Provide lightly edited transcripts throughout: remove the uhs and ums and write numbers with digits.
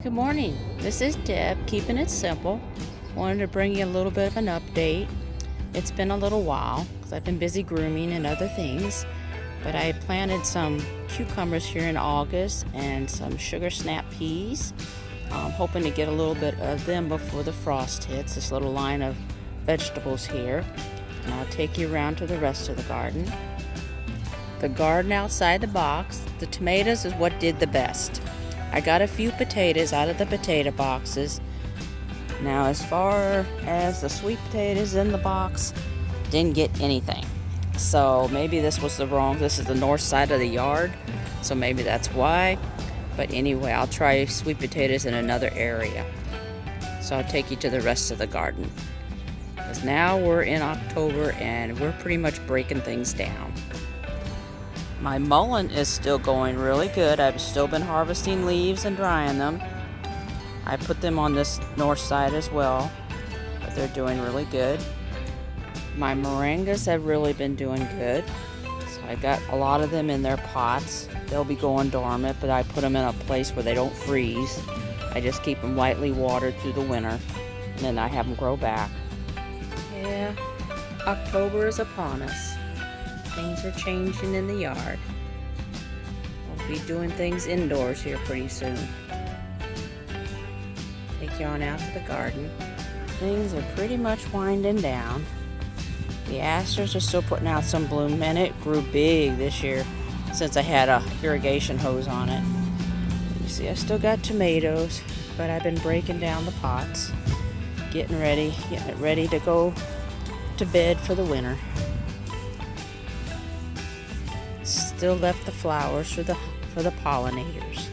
Good morning. This is Deb, keeping it simple. Wanted to bring you a little bit of an update. It's been a little while because I've been busy grooming and other things, but I planted some cucumbers here in August and some sugar snap peas. I'm hoping to get a little bit of them before the frost hits. This little line of vegetables here, and I'll take you around to the rest of the garden. The garden outside the box, the tomatoes is what did the best. I got a few potatoes out of the potato boxes. Now, as far as the sweet potatoes in the box, didn't get anything. So maybe this is the north side of the yard, so maybe that's why. But anyway, I'll try sweet potatoes in another area. So I'll take you to the rest of the garden. Because now we're in October and we're pretty much breaking things down. My mullein is still going really good. I've still been harvesting leaves and drying them. I put them on this north side as well, but they're doing really good. My moringas have really been doing good. So I got a lot of them in their pots. They'll be going dormant, but I put them in a place where they don't freeze. I just keep them lightly watered through the winter, and then I have them grow back. Yeah, October is upon us. Things are changing in the yard. We'll be doing things indoors here pretty soon. Take you on out to the garden. Things are pretty much winding down. The asters are still putting out some bloom, and it grew big this year since I had a irrigation hose on it. You see, I still got tomatoes, but I've been breaking down the pots, getting it ready to go to bed for the winter. Still left the flowers for the pollinators.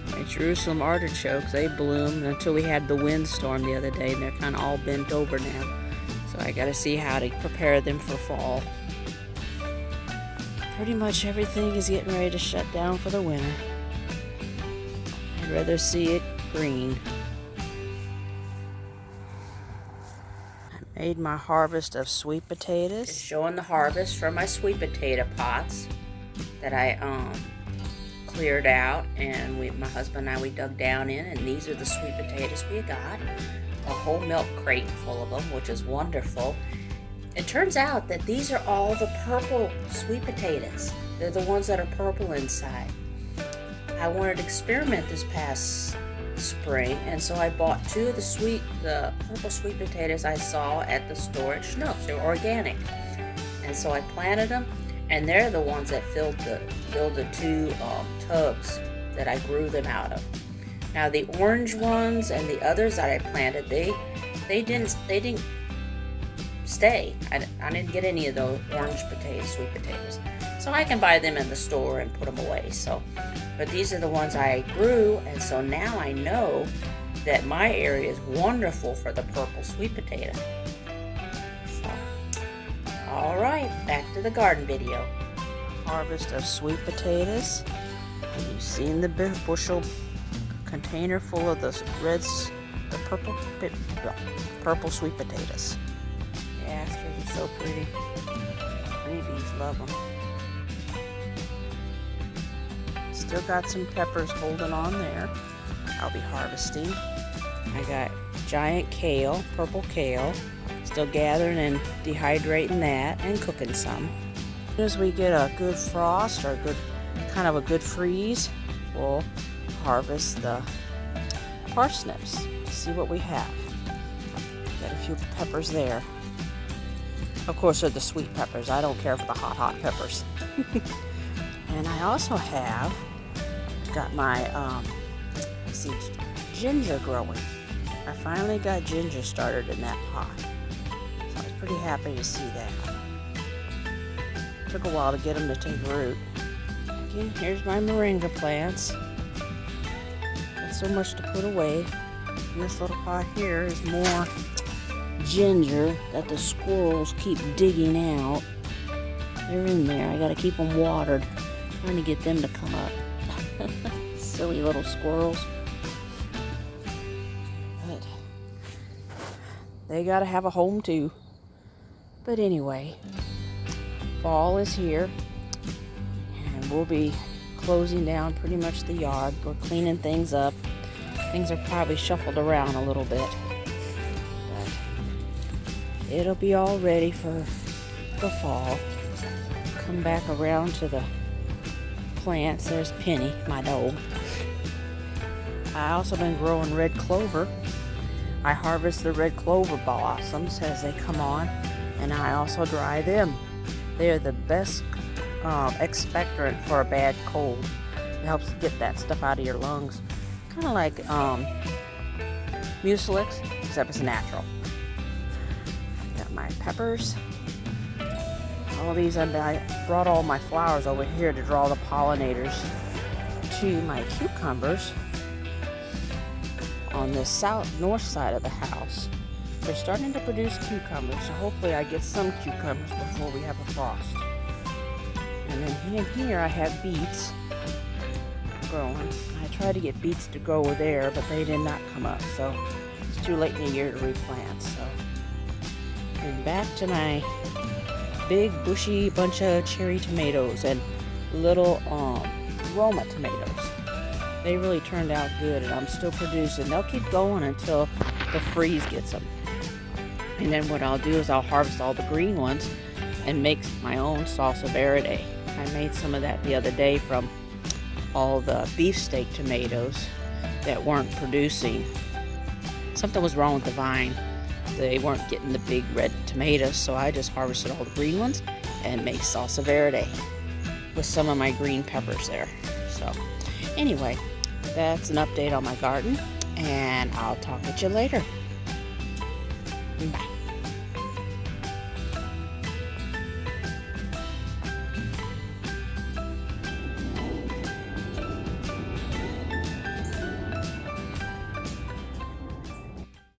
My Jerusalem artichokes, they bloomed until we had the windstorm the other day, and they're kind of all bent over now. So I got to see how to prepare them for fall. Pretty much everything is getting ready to shut down for the winter. I'd rather see it green. Made my harvest of sweet potatoes. Just showing the harvest from my sweet potato pots that I cleared out, and my husband and I, we dug down in, and these are the sweet potatoes we got. A whole milk crate full of them, which is wonderful. It turns out that these are all the purple sweet potatoes. They're the ones that are purple inside. I wanted to experiment this past spring, and so I bought two of the purple sweet potatoes I saw at the store at Schnucks. They're organic, and so I planted them, and they're the ones that filled the two tubs that I grew them out of. Now the orange ones and the others that I planted, they didn't stay. I didn't get any of those orange potatoes, sweet potatoes. So I can buy them in the store and put them away. But these are the ones I grew, and so now I know that my area is wonderful for the purple sweet potato. So, all right, back to the garden video. Harvest of sweet potatoes. And you've seen the bushel container full of the purple sweet potatoes. The asters are so pretty. Honeybees love them. Still got some peppers holding on there. I'll be harvesting. I got giant kale, purple kale. Still gathering and dehydrating that and cooking some. As soon as we get a good frost or a good freeze, we'll harvest the parsnips. See what we have. Got a few peppers there. Of course, they're the sweet peppers. I don't care for the hot peppers. And I also have got my ginger growing. I finally got ginger started in that pot, so I was pretty happy to see that. Took a while to get them to take root. Again, here's my moringa plants. Got so much to put away. And this little pot here is more ginger that the squirrels keep digging out. They're in there. I gotta keep them watered. Trying to get them to come up. Silly little squirrels. But they gotta have a home too. But anyway, Fall is here, and we'll be closing down pretty much the yard. We're cleaning things up. Things are probably shuffled around a little bit, but it'll be all ready for the fall. Come back around to the plants. There's Penny, my dog. I also been growing red clover. I harvest the red clover blossoms as they come on, and I also dry them. They are the best expectorant for a bad cold. It helps get that stuff out of your lungs. Kind of like Mucilix, except it's natural. Got my peppers. All these, I brought all my flowers over here to draw the pollinators to my cucumbers on the north side of the house. They're starting to produce cucumbers, so hopefully I get some cucumbers before we have a frost. And then in here I have beets growing. I tried to get beets to grow there, but they did not come up, so it's too late in the year to replant. So, and back to my big bushy bunch of cherry tomatoes and little Roma tomatoes. They really turned out good, and I'm still producing. They'll keep going until the freeze gets them. And then what I'll do is I'll harvest all the green ones and make my own salsa verde. I made some of that the other day from all the beefsteak tomatoes that weren't producing. Something was wrong with the vine. They weren't getting the big red tomatoes, so I just harvested all the green ones and made salsa verde with some of my green peppers there. So anyway, that's an update on my garden, and I'll talk with you later. Bye.